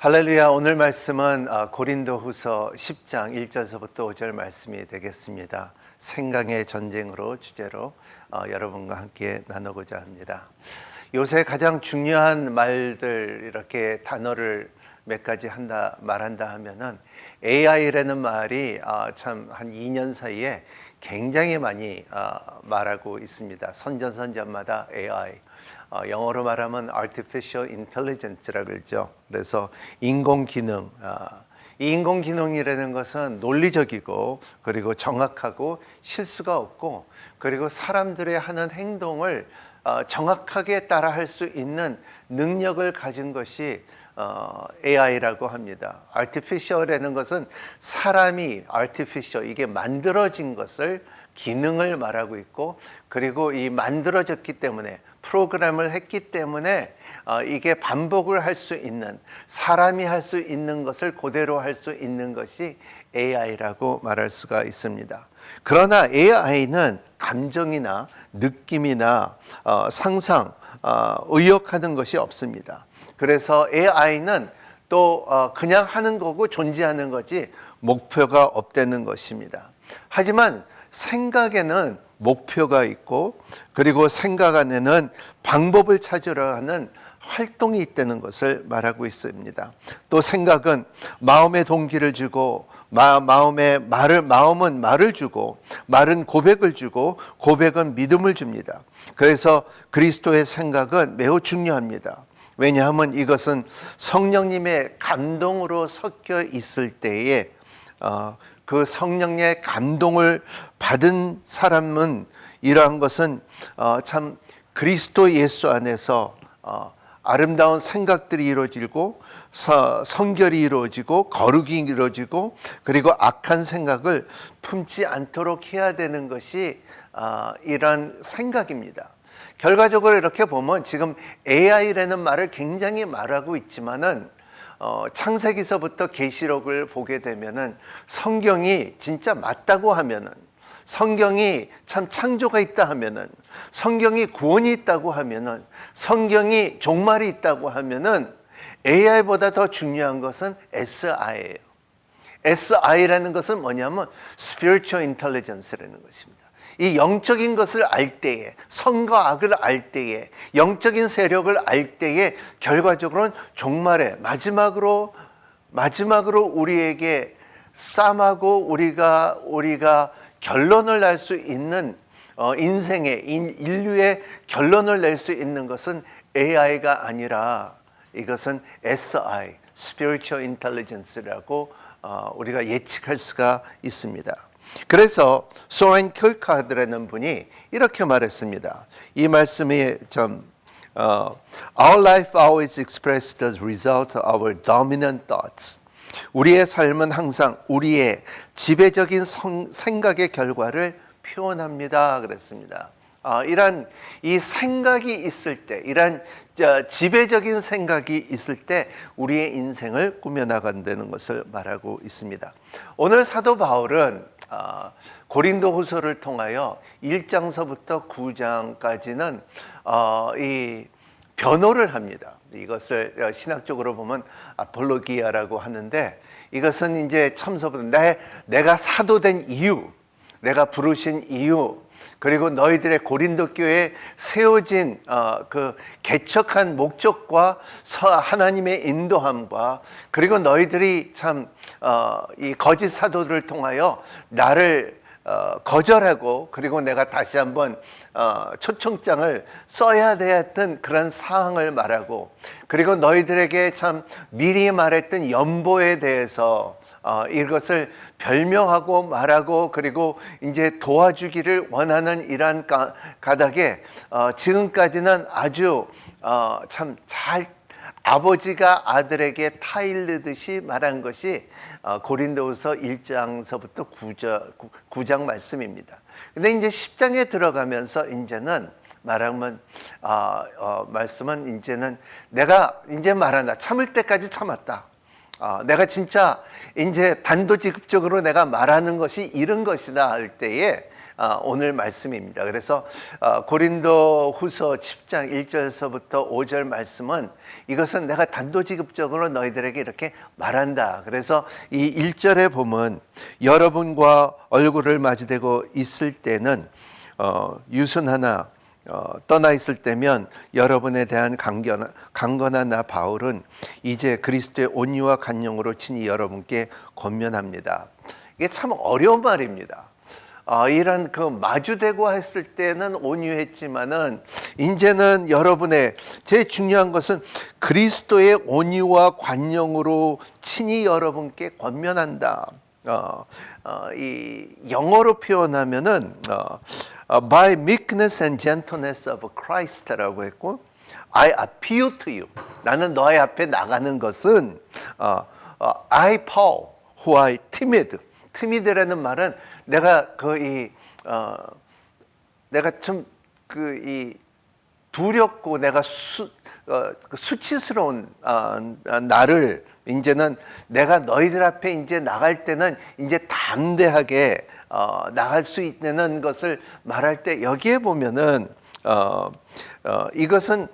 할렐루야. 오늘 말씀은 고린도후서 10장 1절서부터 5절 말씀이 되겠습니다. 생각의 전쟁으로 주제로 여러분과 함께 나누고자 합니다. 요새 가장 중요한 말들, 이렇게 단어를 몇 가지 말한다 하면은 AI라는 말이 참 한 2년 사이에 굉장히 많이 말하고 있습니다. 선전마다 AI. 영어로 말하면 Artificial Intelligence라고 그러죠. 그래서 인공지능. 이 인공지능이라는 것은 논리적이고 그리고 정확하고 실수가 없고 그리고 사람들의 하는 행동을 정확하게 따라할 수 있는 능력을 가진 것이 AI라고 합니다. Artificial이라는 것은 사람이 Artificial, 이게 만들어진 것을 기능을 말하고 있고, 그리고 이 만들어졌기 때문에 프로그램을 했기 때문에 이게 반복을 할 수 있는, 사람이 할 수 있는 것을 그대로 할 수 있는 것이 AI라고 말할 수가 있습니다. 그러나 AI는 감정이나 느낌이나 상상, 의욕하는 것이 없습니다. 그래서 AI는 또 그냥 하는 거고 존재하는 거지 목표가 없다는 것입니다. 하지만 생각에는 목표가 있고, 그리고 생각 안에는 방법을 찾으려 하는 활동이 있다는 것을 말하고 있습니다. 또 생각은 마음의 동기를 주고, 마음은 말을 주고, 말은 고백을 주고, 고백은 믿음을 줍니다. 그래서 그리스도의 생각은 매우 중요합니다. 왜냐하면 이것은 성령님의 감동으로 섞여 있을 때에 그 성령의 감동을 받은 사람은, 이러한 것은 참 그리스도 예수 안에서 아름다운 생각들이 이루어지고, 성결이 이루어지고, 거룩이 이루어지고, 그리고 악한 생각을 품지 않도록 해야 되는 것이 이런 생각입니다. 결과적으로 이렇게 보면 지금 AI라는 말을 굉장히 말하고 있지만은 창세기서부터 계시록을 보게 되면은 성경이 진짜 맞다고 하면은, 성경이 참 창조가 있다 하면은, 성경이 구원이 있다고 하면은, 성경이 종말이 있다고 하면은 AI보다 더 중요한 것은 SI예요. SI라는 것은 뭐냐면 Spiritual Intelligence라는 것입니다. 이 영적인 것을 알 때에, 선과 악을 알 때에, 영적인 세력을 알 때에 결과적으로는 종말에 마지막으로 우리에게 싸움하고 우리가 결론을 낼 수 있는 인생의 인류의 결론을 낼 수 있는 것은 AI가 아니라 이것은 SI, Spiritual Intelligence라고 우리가 예측할 수가 있습니다. 그래서 소렌 킬카드라는 분이 이렇게 말했습니다. 이 말씀이 Our life always expressed as a result of our dominant thoughts. 우리의 삶은 항상 우리의 지배적인 생각의 결과를 표현합니다. 그랬습니다. 이런 이 생각이 있을 때, 이런 지배적인 생각이 있을 때 우리의 인생을 꾸며나간다는 것을 말하고 있습니다. 오늘 사도 바울은 고린도후서를 통하여 1장서부터 9장까지는 이 변호를 합니다. 이것을 신학적으로 보면 아폴로기아라고 하는데, 이것은 이제 처음서부터 내가 사도된 이유, 내가 부르신 이유, 그리고 너희들의 고린도 교회에 세워진 그 개척한 목적과 하나님의 인도함과, 그리고 너희들이 참 이 거짓 사도들을 통하여 나를 거절하고, 그리고 내가 다시 한번 초청장을 써야 되었던 그런 사항을 말하고, 그리고 너희들에게 참 미리 말했던 연보에 대해서 이것을 별명하고 말하고, 그리고 이제 도와주기를 원하는 이러한 가닥에 지금까지는 아주 참 잘 아버지가 아들에게 타일르듯이 말한 것이 고린도후서 1장서부터 9장 말씀입니다. 근데 이제 10장에 들어가면서 이제는 말하면 말씀은 이제는 내가 이제 말한다. 참을 때까지 참았다. 내가 진짜 이제 단도직입적으로 내가 말하는 것이 이런 것이다 할 때에 오늘 말씀입니다. 그래서 고린도후서 10장 1절에서부터 5절 말씀은 이것은 내가 단도직입적으로 너희들에게 이렇게 말한다. 그래서 이 1절에 보면 여러분과 얼굴을 마주대고 있을 때는 유순하나 떠나 있을 때면 여러분에 대한 강건한 나 바울은 이제 그리스도의 온유와 간용으로 친히 여러분께 권면합니다. 이게 참 어려운 말입니다. 이런 그 마주대고 했을 때는 온유했지만은 이제는 여러분의 제일 중요한 것은 그리스도의 온유와 관용으로 친히 여러분께 권면한다. 이 영어로 표현하면은 by meekness and gentleness of Christ라고 했고, I appeal to you. 나는 너의 앞에 나가는 것은 I Paul who are timid. timid라는 말은 내가 내가 좀 두렵고 내가 수치스러운 나를 이제는 내가 너희들 앞에 이제 나갈 때는 이제 담대하게 나갈 수 있는 것을 말할 때 여기에 보면은 이것은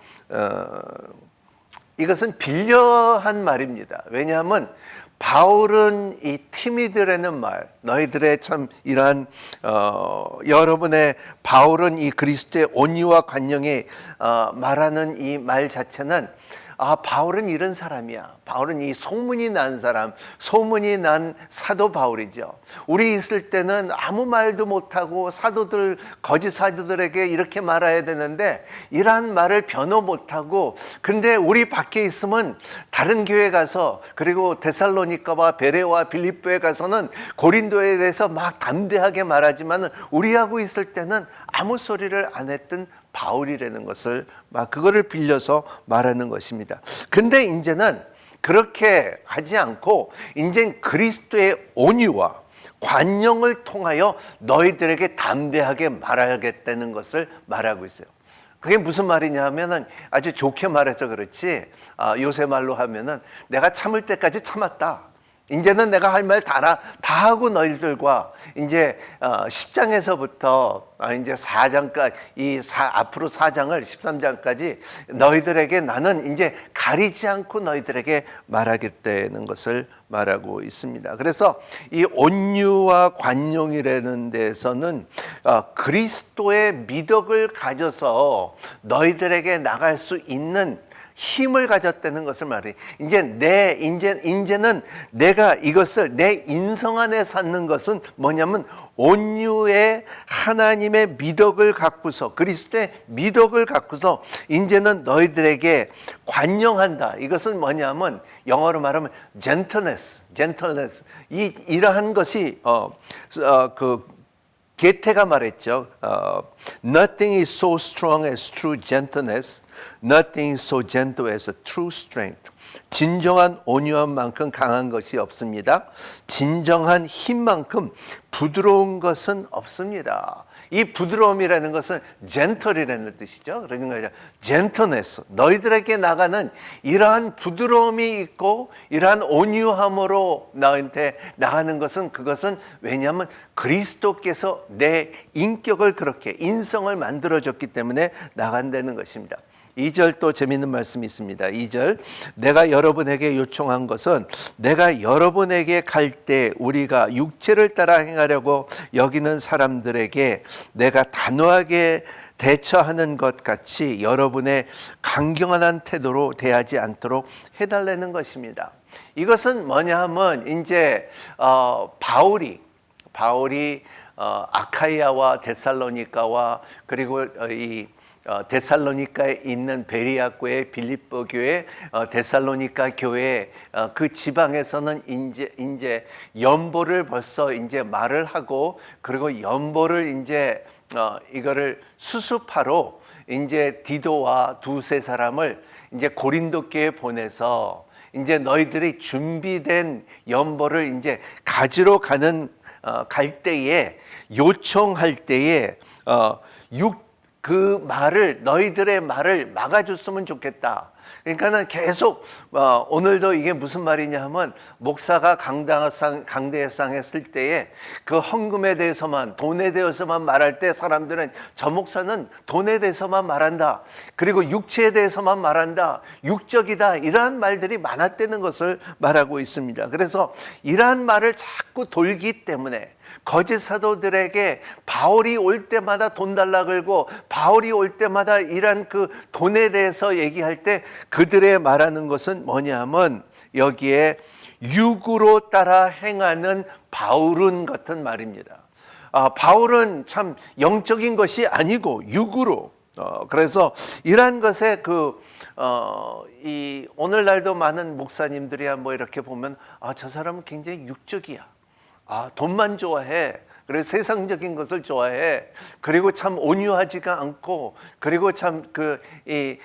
빌려한 말입니다. 왜냐하면 바울은 이 티미드라는 말, 너희들의 참 이러한 여러분의 바울은 이 그리스도의 온유와 관용에 말하는 이 말 자체는 바울은 이런 사람이야. 바울은 이 소문이 난 사람, 소문이 난 사도 바울이죠. 우리 있을 때는 아무 말도 못하고 거짓 사도들에게 이렇게 말해야 되는데 이러한 말을 변호 못하고, 근데 우리 밖에 있으면 다른 교회 가서, 그리고 데살로니가와 베레와 빌립보에 가서는 고린도에 대해서 막 담대하게 말하지만 우리하고 있을 때는 아무 소리를 안 했던 바울이라는 것을 그거를 빌려서 말하는 것입니다. 근데 이제는 그렇게 하지 않고 이제 그리스도의 온유와 관용을 통하여 너희들에게 담대하게 말하겠다는 것을 말하고 있어요. 그게 무슨 말이냐 하면은 아주 좋게 말해서 그렇지, 요새 말로 하면은 내가 참을 때까지 참았다. 이제는 내가 할 말 다 하고 너희들과 이제 10장에서부터 이제 4장까지 앞으로 4장을 13장까지 너희들에게 나는 이제 가리지 않고 너희들에게 말하겠다는 것을 말하고 있습니다. 그래서 이 온유와 관용이라는 데서는 그리스도의 미덕을 가져서 너희들에게 나갈 수 있는 힘을 가졌다는 것을 말해요. 이제는 내가 이것을 내 인성 안에 쌓는 것은 뭐냐면 온유의 하나님의 미덕을 갖고서, 그리스도의 미덕을 갖고서 이제는 너희들에게 관용한다. 이것은 뭐냐면 영어로 말하면 gentleness. 이러한 것이 게테가 말했죠. Nothing is so strong as true gentleness. Nothing is so gentle as a true strength. 진정한 온유함만큼 강한 것이 없습니다. 진정한 힘만큼 부드러운 것은 없습니다. 이 부드러움이라는 것은 gentle이라는 뜻이죠. 그러니까 gentleness, 너희들에게 나가는 이러한 부드러움이 있고 이러한 온유함으로 너한테 나가는 것은, 그것은 왜냐하면 그리스도께서 내 인격을 그렇게 인성을 만들어줬기 때문에 나간다는 것입니다. 2절 또 재미있는 말씀이 있습니다. 2절, 내가 여러분에게 요청한 것은 내가 여러분에게 갈 때 우리가 육체를 따라 행하려고 여기는 사람들에게 내가 단호하게 대처하는 것 같이 여러분의 강경한 태도로 대하지 않도록 해달라는 것입니다. 이것은 뭐냐 하면 이제 바울이 아카이아와 데살로니가와 그리고 이 데살로니가에 있는 베리아 교회, 빌립보 교회, 데살로니가 교회 그 지방에서는 이제 연보를 벌써 이제 말을 하고, 그리고 연보를 이제 이거를 수습하러 이제 디도와 두세 사람을 이제 고린도 교회에 보내서 이제 너희들이 준비된 연보를 이제 가지러 갈 때에 요청할 때에 그 말을, 너희들의 말을 막아줬으면 좋겠다. 그러니까는 계속 오늘도 이게 무슨 말이냐 하면 목사가 강대상 했을 때에 그 헌금에 대해서만, 돈에 대해서만 말할 때 사람들은 저 목사는 돈에 대해서만 말한다, 그리고 육체에 대해서만 말한다, 육적이다, 이러한 말들이 많았다는 것을 말하고 있습니다. 그래서 이러한 말을 자꾸 돌기 때문에 거짓 사도들에게 바울이 올 때마다 돈 달라 그러고 바울이 올 때마다 이런 그 돈에 대해서 얘기할 때 그들의 말하는 것은 뭐냐면 여기에 육으로 따라 행하는 바울은 같은 말입니다. 바울은 참 영적인 것이 아니고 육으로. 그래서 이러한 것에 이 오늘날도 많은 목사님들이야 뭐 이렇게 보면 저 사람은 굉장히 육적이야. 돈만 좋아해. 그래서 세상적인 것을 좋아해. 그리고 참 온유하지가 않고, 그리고 참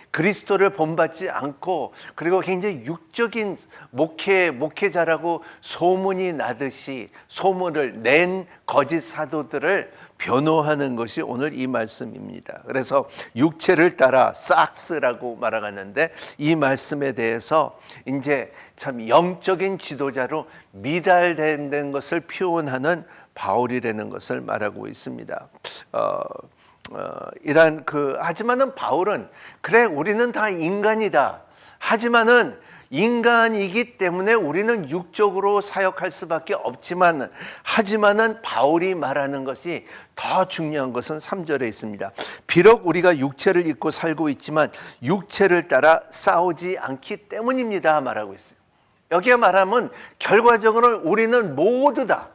그리스도를 본받지 않고, 그리고 굉장히 육적인 목회자라고 소문이 나듯이 소문을 낸 거짓 사도들을 변호하는 것이 오늘 이 말씀입니다. 그래서 육체를 따라 싹스라고 말하는데 이 말씀에 대해서 이제 참 영적인 지도자로 미달된 것을 표현하는 바울이라는 것을 말하고 있습니다. 이란 하지만은 바울은 그래 우리는 다 인간이다. 하지만은 인간이기 때문에 우리는 육적으로 사역할 수밖에 없지만 하지만은 바울이 말하는 것이 더 중요한 것은 3절에 있습니다. 비록 우리가 육체를 입고 살고 있지만 육체를 따라 싸우지 않기 때문입니다 말하고 있어요. 여기에 말하면 결과적으로 우리는 모두 다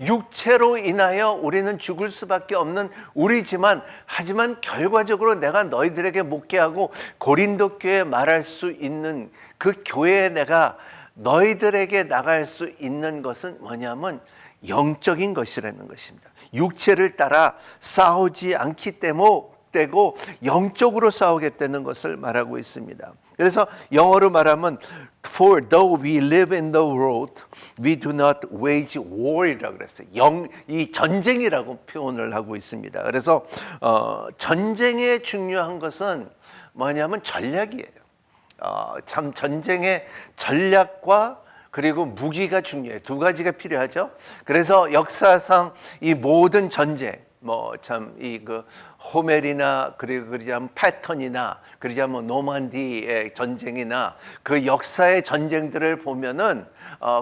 육체로 인하여 우리는 죽을 수밖에 없는 우리지만 하지만 결과적으로 내가 너희들에게 목회하고 고린도 교회에 말할 수 있는 그 교회에 내가 너희들에게 나갈 수 있는 것은 뭐냐면 영적인 것이라는 것입니다. 육체를 따라 싸우지 않기 때문이고 영적으로 싸우겠다는 것을 말하고 있습니다. 그래서 영어로 말하면 For though we live in the world, we do not wage war이라고 그랬어요. 이 전쟁이라고 표현을 하고 있습니다. 그래서 전쟁의 중요한 것은 뭐냐면 전략이에요. 참 전쟁의 전략과 그리고 무기가 중요해요. 두 가지가 필요하죠. 그래서 역사상 이 모든 전쟁, 호멜이나 그리고 그러자면 패턴이나 그러자면 노만디의 전쟁이나 그 역사의 전쟁들을 보면은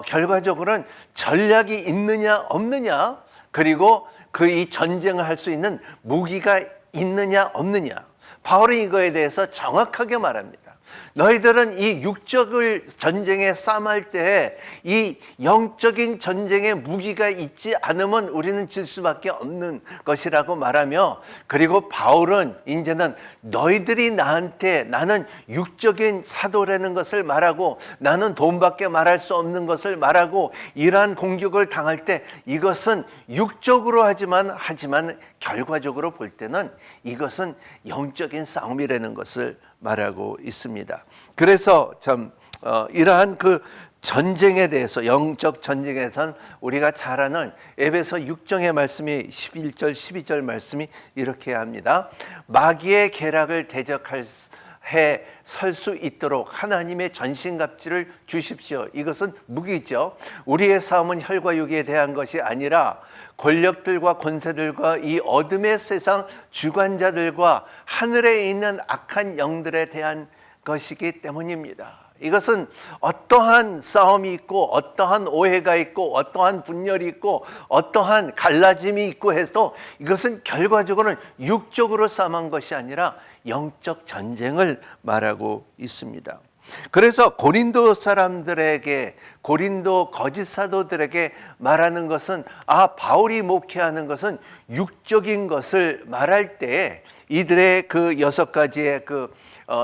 결과적으로는 전략이 있느냐 없느냐, 그리고 이 전쟁을 할 수 있는 무기가 있느냐 없느냐. 바울은 이거에 대해서 정확하게 말합니다. 너희들은 이 육적을 전쟁에 싸움할 때 이 영적인 전쟁의 무기가 있지 않으면 우리는 질 수밖에 없는 것이라고 말하며, 그리고 바울은 이제는 너희들이 나한테 나는 육적인 사도라는 것을 말하고 나는 돈밖에 말할 수 없는 것을 말하고 이러한 공격을 당할 때 이것은 육적으로 하지만 결과적으로 볼 때는 이것은 영적인 싸움이라는 것을 말하고 있습니다. 그래서 참 이러한 그 전쟁에 대해서, 영적 전쟁에선 우리가 잘 아는 에베소 6장의 말씀이 11절 12절 말씀이 이렇게 합니다. 마귀의 계략을 대적할 설 수 있도록 하나님의 전신갑주를 주십시오. 이것은 무기죠. 우리의 싸움은 혈과 육에 대한 것이 아니라 권력들과 권세들과 이 어둠의 세상 주관자들과 하늘에 있는 악한 영들에 대한 것이기 때문입니다. 이것은 어떠한 싸움이 있고 어떠한 오해가 있고 어떠한 분열이 있고 어떠한 갈라짐이 있고 해도 이것은 결과적으로는 육적으로 싸움한 것이 아니라 영적 전쟁을 말하고 있습니다. 그래서 고린도 사람들에게, 고린도 거짓 사도들에게 말하는 것은 바울이 목회하는 것은 육적인 것을 말할 때 이들의 그 6가지의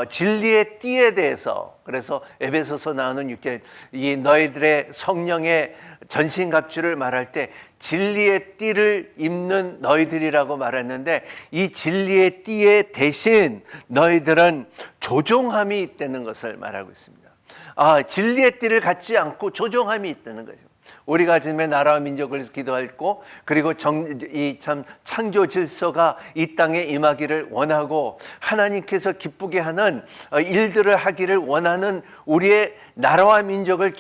진리의 띠에 대해서, 그래서 에베소서 나오는 6절 이 너희들의 성령의 전신갑주를 말할 때 진리의 띠를 입는 너희들이라고 말했는데 이 진리의 띠에 대신 너희들은 조종함이 있다는 것을 말하고 있습니다. 진리의 띠를 갖지 않고 조종함이 있다는 거죠. 우리가 하나님의 나라와 민족을 기도했고, 그리고 이 참 창조 질서가 이 땅에 임하기를 원하고, 하나님께서 기쁘게 하는 일들을 하기를 원하는 우리의 나라와 민족을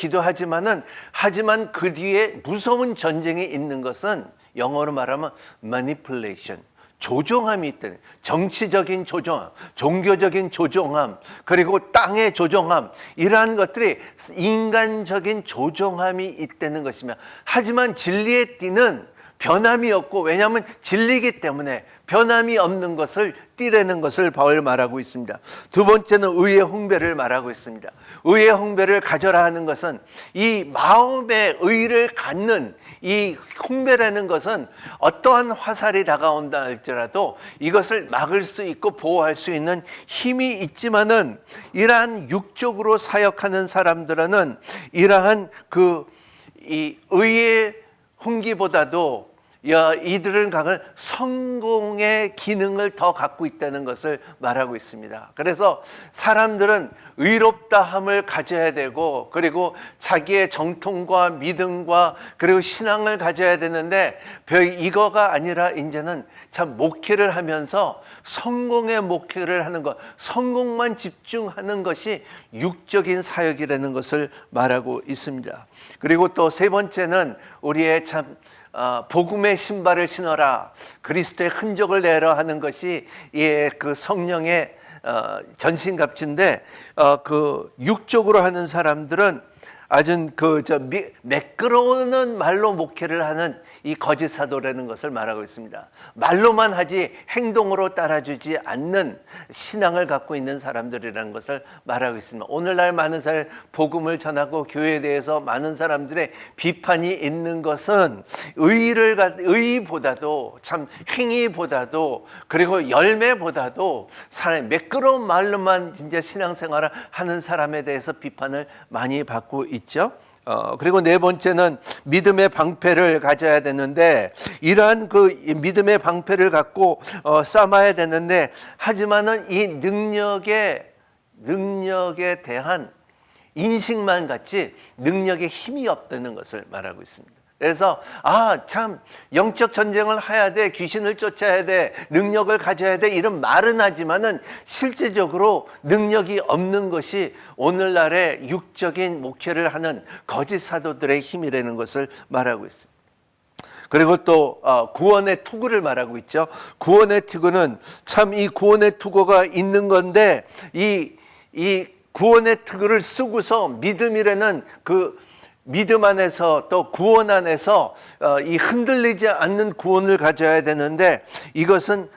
하지만 그 뒤에 무서운 전쟁이 있는 것은 영어로 말하면 manipulation, 조종함이 있다는, 정치적인 조종함, 종교적인 조종함, 그리고 땅의 조종함, 이러한 것들이 인간적인 조종함이 있다는 것이며, 하지만 진리의 띠는 변함이 없고, 왜냐하면 진리이기 때문에 변함이 없는 것을 띠라는 것을 바울 말하고 있습니다. 두 번째는 의의 홍배를 말하고 있습니다. 의의 홍배를 가져라 하는 것은 이 마음의 의를 갖는 이 홍배라는 것은 어떠한 화살이 다가온다 할지라도 이것을 막을 수 있고 보호할 수 있는 힘이 있지만은, 이러한 육적으로 사역하는 사람들은 이러한 이 의의 홍기보다도 이들은 성공의 기능을 더 갖고 있다는 것을 말하고 있습니다. 그래서 사람들은 의롭다함을 가져야 되고, 그리고 자기의 정통과 믿음과 그리고 신앙을 가져야 되는데, 이거가 아니라 이제는 참 목회를 하면서 성공의 목회를 하는 것, 성공만 집중하는 것이 육적인 사역이라는 것을 말하고 있습니다. 그리고 또 세 번째는 우리의 참 복음의 신발을 신어라, 그리스도의 흔적을 내라 하는 것이 그 성령의 전신갑주인데, 그 육적으로 하는 사람들은 아주 매끄러우는 말로 목회를 하는 이 거짓 사도라는 것을 말하고 있습니다. 말로만 하지 행동으로 따라주지 않는 신앙을 갖고 있는 사람들이라는 것을 말하고 있습니다. 오늘날 많은 사람 복음을 전하고 교회에 대해서 많은 사람들의 비판이 있는 것은 의보다도 참 행위보다도 그리고 열매보다도 사람의 매끄러운 말로만 진짜 신앙생활을 하는 사람에 대해서 비판을 많이 받고 있죠. 그리고 네 번째는 믿음의 방패를 가져야 되는데, 이러한 믿음의 방패를 갖고 싸워야 되는데, 하지만은 이 능력에 대한 인식만 갖지 능력에 힘이 없다는 것을 말하고 있습니다. 그래서 참 영적 전쟁을 해야 돼, 귀신을 쫓아야 돼, 능력을 가져야 돼, 이런 말은 하지만은 실제적으로 능력이 없는 것이 오늘날의 육적인 목회를 하는 거짓 사도들의 힘이라는 것을 말하고 있습니다. 그리고 또 구원의 투구를 말하고 있죠. 구원의 투구는 참 이 구원의 투구가 있는 건데, 이 구원의 투구를 쓰고서 믿음이라는 믿음 안에서 또 구원 안에서 이 흔들리지 않는 구원을 가져야 되는데, 이것은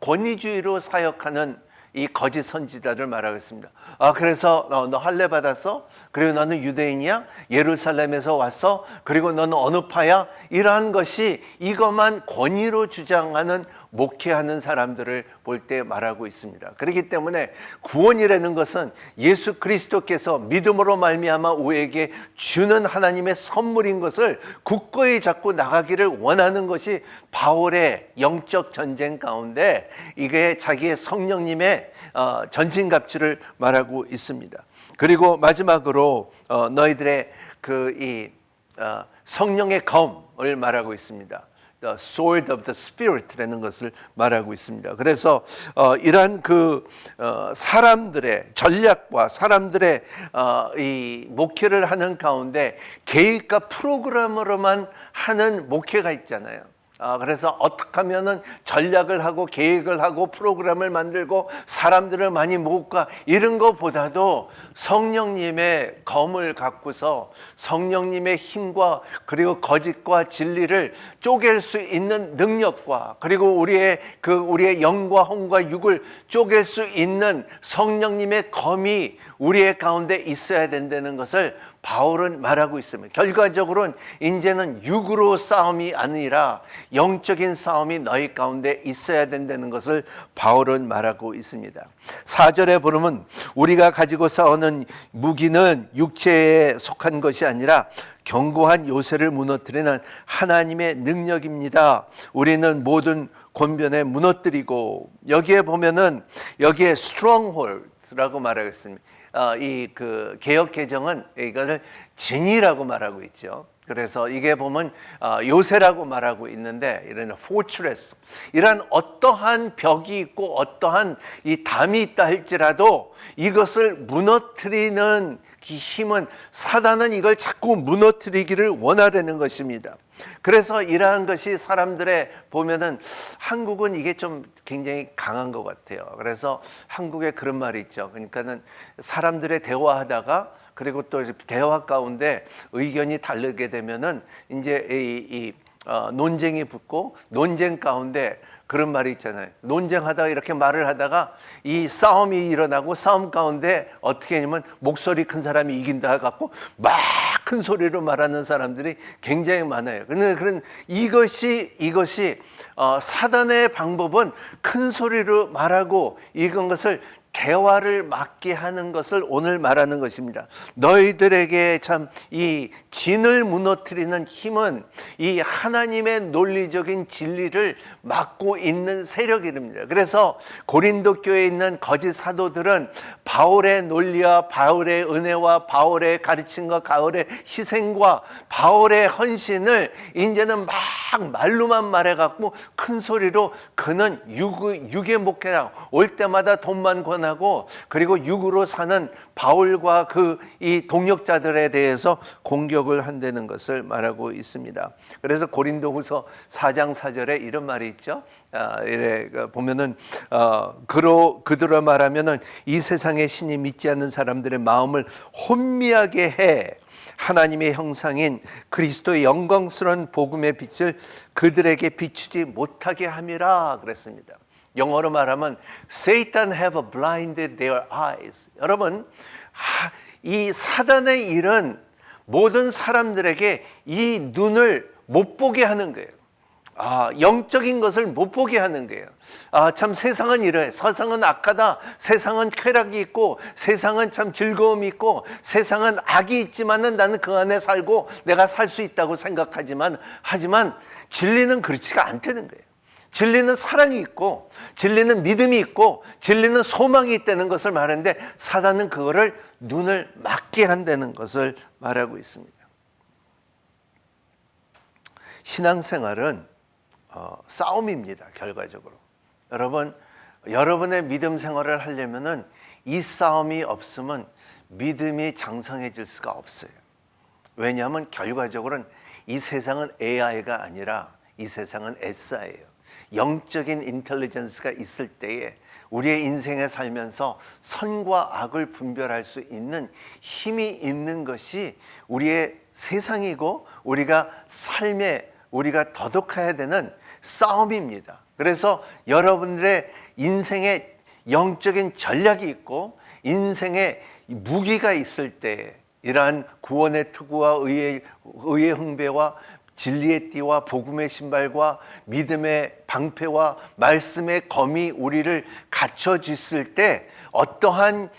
권위주의로 사역하는 이 거짓 선지자를 말하겠습니다. 그래서 너 할례 받았어? 그리고 너는 유대인이야? 예루살렘에서 왔어? 그리고 너는 어느 파야? 이러한 것이 이것만 권위로 주장하는 목회하는 사람들을 볼 때 말하고 있습니다. 그렇기 때문에 구원이라는 것은 예수 그리스도께서 믿음으로 말미암아 우리에게 주는 하나님의 선물인 것을 굳건히 잡고 나가기를 원하는 것이 바울의 영적 전쟁 가운데 이게 자기의 성령님의 전신갑주를 말하고 있습니다. 그리고 마지막으로 너희들의 성령의 검을 말하고 있습니다. The sword of the Spirit라는 것을 말하고 있습니다. 그래서 이러한 사람들의 전략과 사람들의 이 목회를 하는 가운데 계획과 프로그램으로만 하는 목회가 있잖아요. 그래서 어떻게 하면은 전략을 하고 계획을 하고 프로그램을 만들고 사람들을 많이 모을까, 이런 것보다도 성령님의 검을 갖고서 성령님의 힘과 그리고 거짓과 진리를 쪼갤 수 있는 능력과 그리고 우리의 영과 혼과 육을 쪼갤 수 있는 성령님의 검이 우리의 가운데 있어야 된다는 것을 바울은 말하고 있습니다. 결과적으로는 이제는 육으로 싸움이 아니라 영적인 싸움이 너희 가운데 있어야 된다는 것을 바울은 말하고 있습니다. 4절에 보면 우리가 가지고 싸우는 무기는 육체에 속한 것이 아니라 견고한 요새를 무너뜨리는 하나님의 능력입니다. 우리는 모든 권변에 무너뜨리고, 여기에 보면은 여기에 stronghold라고 말하겠습니다. 이 그 개역 개정은 이것을 진이라고 말하고 있죠. 그래서 이게 보면 요새라고 말하고 있는데, 이런 fortress, 이런 어떠한 벽이 있고 어떠한 이 담이 있다 할지라도 이것을 무너뜨리는 이 힘은, 사단은 이걸 자꾸 무너뜨리기를 원하려는 것입니다. 그래서 이러한 것이 사람들의 보면은, 한국은 이게 좀 굉장히 강한 것 같아요. 그래서 한국에 그런 말이 있죠. 그러니까는 사람들의 대화하다가, 그리고 또 대화 가운데 의견이 다르게 되면은 이제 논쟁이 붙고, 논쟁 가운데 그런 말이 있잖아요. 논쟁하다가 이렇게 말을 하다가 이 싸움이 일어나고, 싸움 가운데 어떻게 하냐면 목소리 큰 사람이 이긴다 해갖고 막 큰 소리로 말하는 사람들이 굉장히 많아요. 그런 이것이 사단의 방법은 큰 소리로 말하고 이건 것을 대화를 막게 하는 것을 오늘 말하는 것입니다. 너희들에게 참 이 진을 무너뜨리는 힘은 이 하나님의 논리적인 진리를 막고 있는 세력입니다. 그래서 고린도 교회에 있는 거짓 사도들은 바울의 논리와 바울의 은혜와 바울의 가르침과 바울의 희생과 바울의 헌신을 이제는 막 말로만 말해갖고 큰 소리로 그는 육의 목회하고 올 때마다 돈만 권하고, 그리고 육으로 사는 바울과 이 동역자들에 대해서 공격을 한다는 것을 말하고 있습니다. 그래서 고린도후서 4장 4절에 이런 말이 있죠. 이래 보면은 그들로 말하면은 이 세상의 신이 믿지 않는 사람들의 마음을 혼미하게 해 하나님의 형상인 그리스도의 영광스러운 복음의 빛을 그들에게 비추지 못하게 함이라 그랬습니다. 영어로 말하면 Satan have blinded their eyes. 여러분, 이 사단의 일은 모든 사람들에게 이 눈을 못 보게 하는 거예요. 영적인 것을 못 보게 하는 거예요. 참 세상은 이래. 세상은 악하다. 세상은 쾌락이 있고, 세상은 참 즐거움이 있고, 세상은 악이 있지만은 나는 그 안에 살고 내가 살 수 있다고 생각하지만, 하지만 진리는 그렇지가 않다는 거예요. 진리는 사랑이 있고, 진리는 믿음이 있고, 진리는 소망이 있다는 것을 말하는데, 사단은 그거를 눈을 막게 한다는 것을 말하고 있습니다. 신앙생활은 싸움입니다. 결과적으로 여러분의 믿음 생활을 하려면은 이 싸움이 없으면 믿음이 장성해질 수가 없어요. 왜냐하면 결과적으로는 이 세상은 AI가 아니라 이 세상은 SI예요. 영적인 인텔리전스가 있을 때에 우리의 인생에 살면서 선과 악을 분별할 수 있는 힘이 있는 것이 우리의 세상이고, 우리가 삶에 우리가 더덕해야 되는 싸움입니다. 그래서 여러분들의 인생에 영적인 전략이 있고 인생에 무기가 있을 때, 이러한 구원의 투구와 의의 흥배와 진리의 띠와 복음의 신발과 믿음의 방패와 말씀의 검이 우리를 갖춰주실 때, 어떠한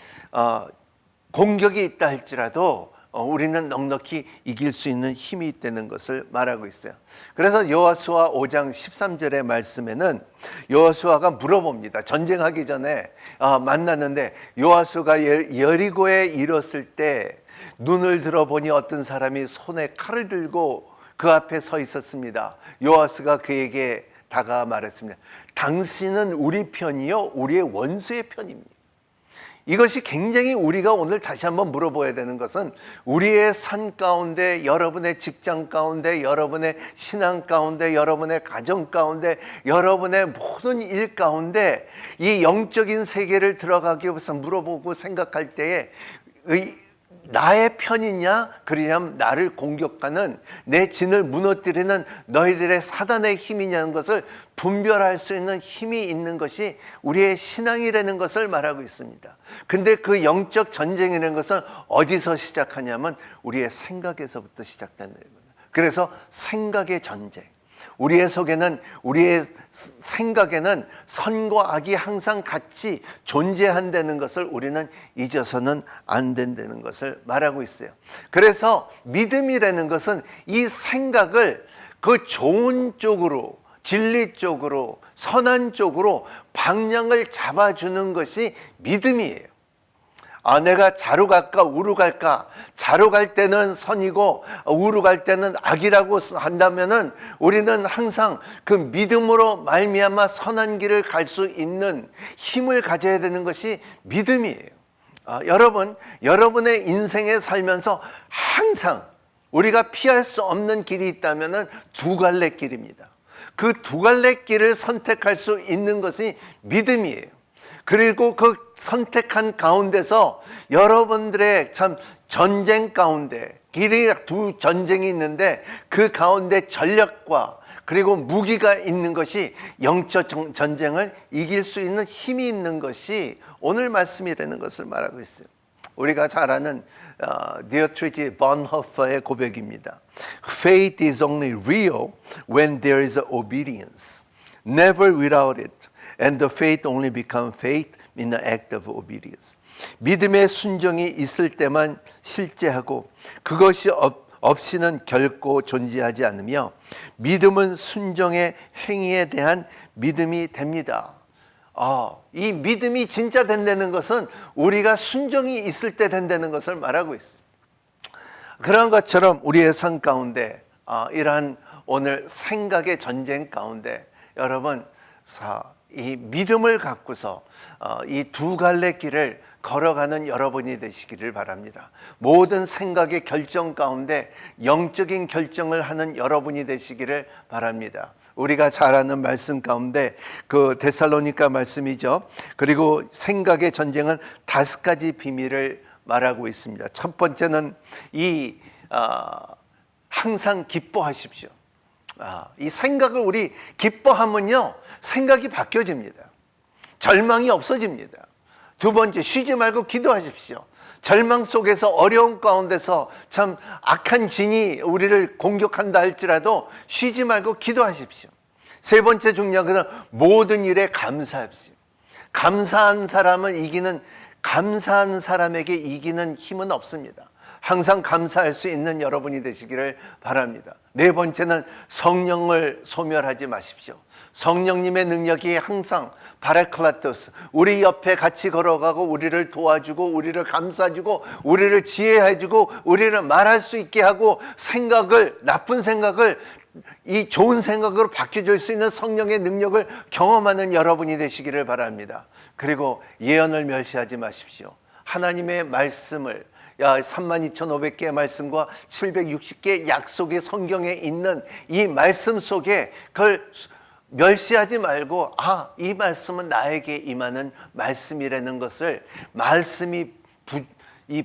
공격이 있다 할지라도 우리는 넉넉히 이길 수 있는 힘이 있다는 것을 말하고 있어요. 그래서 여호수아 5장 13절의 말씀에는 여호수아가 물어봅니다. 전쟁하기 전에 만났는데, 여호수아가 여리고에 이르렀을 때 눈을 들어보니 어떤 사람이 손에 칼을 들고 그 앞에 서 있었습니다. 여호수아가 그에게 다가와 말했습니다. 당신은 우리 편이요 우리의 원수의 편입니다. 이것이 굉장히 우리가 오늘 다시 한번 물어봐야 되는 것은, 우리의 삶 가운데, 여러분의 직장 가운데, 여러분의 신앙 가운데, 여러분의 가정 가운데, 여러분의 모든 일 가운데 이 영적인 세계를 들어가기 위해서 물어보고 생각할 때에 나의 편이냐, 그러냐면 나를 공격하는, 내 진을 무너뜨리는 너희들의 사단의 힘이냐는 것을 분별할 수 있는 힘이 있는 것이 우리의 신앙이라는 것을 말하고 있습니다. 근데 그 영적 전쟁이라는 것은 어디서 시작하냐면 우리의 생각에서부터 시작된다는 겁니다. 그래서 생각의 전쟁. 우리의 생각에는 선과 악이 항상 같이 존재한다는 것을 우리는 잊어서는 안 된다는 것을 말하고 있어요. 그래서 믿음이라는 것은 이 생각을 그 좋은 쪽으로, 진리 쪽으로, 선한 쪽으로 방향을 잡아주는 것이 믿음이에요. 내가 좌로 갈까 우로 갈까? 좌로 갈 때는 선이고 우로 갈 때는 악이라고 한다면은 우리는 항상 그 믿음으로 말미암아 선한 길을 갈 수 있는 힘을 가져야 되는 것이 믿음이에요. 여러분, 여러분의 인생에 살면서 항상 우리가 피할 수 없는 길이 있다면은 두 갈래 길입니다. 그 두 갈래 길을 선택할 수 있는 것이 믿음이에요. 그리고 그 선택한 가운데서 여러분들의 참 전쟁 가운데 길이 두 전쟁이 있는데 그 가운데 전략과 그리고 무기가 있는 것이 영적 전쟁을 이길 수 있는 힘이 있는 것이 오늘 말씀이라는 것을 말하고 있어요. 우리가 잘 아는 디어트리치 본호퍼의 고백입니다. Faith is only real when there is obedience. Never without it. And the faith only becomes faith in the act of obedience. 믿음의 순종이 있을 때만 실제하고 그것이 없이는 결코 존재하지 않으며 믿음은 순종의 행위에 대한 믿음이 됩니다. 이 믿음이 진짜 된다는 것은 우리가 순종이 있을 때 된다는 것을 말하고 있어요. 그런 것처럼 우리의 삶 가운데 이러한 오늘 생각의 전쟁 가운데 여러분 이 믿음을 갖고서 이 두 갈래 길을 걸어가는 여러분이 되시기를 바랍니다. 모든 생각의 결정 가운데 영적인 결정을 하는 여러분이 되시기를 바랍니다. 우리가 잘 아는 말씀 가운데 그 데살로니가 말씀이죠. 그리고 생각의 전쟁은 5가지 비밀을 말하고 있습니다. 첫 번째는 항상 기뻐하십시오. 이 생각을 우리 기뻐하면요 생각이 바뀌어집니다. 절망이 없어집니다. 두 번째, 쉬지 말고 기도하십시오. 절망 속에서 어려운 가운데서 참 악한 진이 우리를 공격한다 할지라도 쉬지 말고 기도하십시오. 세 번째 중요한 것은 모든 일에 감사하십시오. 감사한 사람에게 이기는 힘은 없습니다. 항상 감사할 수 있는 여러분이 되시기를 바랍니다. 네 번째는 성령을 소멸하지 마십시오. 성령님의 능력이 항상 바라클라토스, 우리 옆에 같이 걸어가고 우리를 도와주고 우리를 감싸주고 우리를 지혜해주고 우리를 말할 수 있게 하고 나쁜 생각을 이 좋은 생각으로 바뀌어줄 수 있는 성령의 능력을 경험하는 여러분이 되시기를 바랍니다. 그리고 예언을 멸시하지 마십시오. 하나님의 말씀을 32,500개의 말씀과 760개의 약속의 성경에 있는 이 말씀 속에 그걸 멸시하지 말고 이 말씀은 나에게 임하는 말씀이라는 것을 말씀이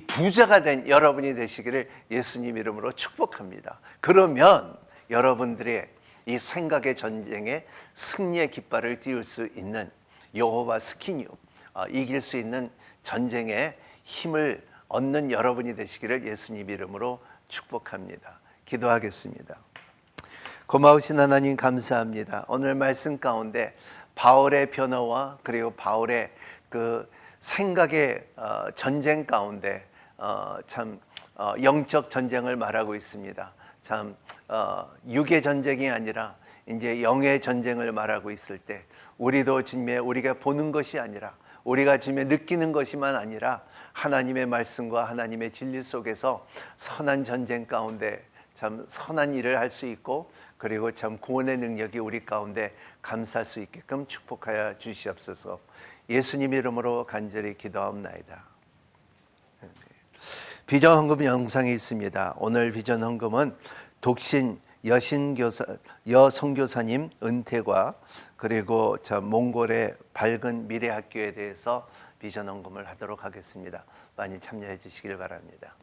부자가 된 여러분이 되시기를 예수님 이름으로 축복합니다. 그러면 여러분들의 이 생각의 전쟁에 승리의 깃발을 띄울 수 있는 여호와 스키뉴 이길 수 있는 전쟁에 힘을 얻는 여러분이 되시기를 예수님 이름으로 축복합니다. 기도하겠습니다. 고마우신 하나님 감사합니다. 오늘 말씀 가운데 바울의 변화와 그리고 바울의 그 생각의 전쟁 가운데 참 영적 전쟁을 말하고 있습니다. 참 육의 전쟁이 아니라 이제 영의 전쟁을 말하고 있을 때 우리도 주님의 우리가 보는 것이 아니라 우리가 주님의 느끼는 것이만 아니라 하나님의 말씀과 하나님의 진리 속에서 선한 전쟁 가운데 참 선한 일을 할 수 있고 그리고 참 구원의 능력이 우리 가운데 감사할 수 있게끔 축복하여 주시옵소서. 예수님 이름으로 간절히 기도하옵나이다. 비전 헌금 영상이 있습니다. 오늘 비전 헌금은 독신 여선교사님 은퇴과 그리고 몽골의 밝은 미래 학교에 대해서 비전 헌금을 하도록 하겠습니다. 많이 참여해 주시길 바랍니다.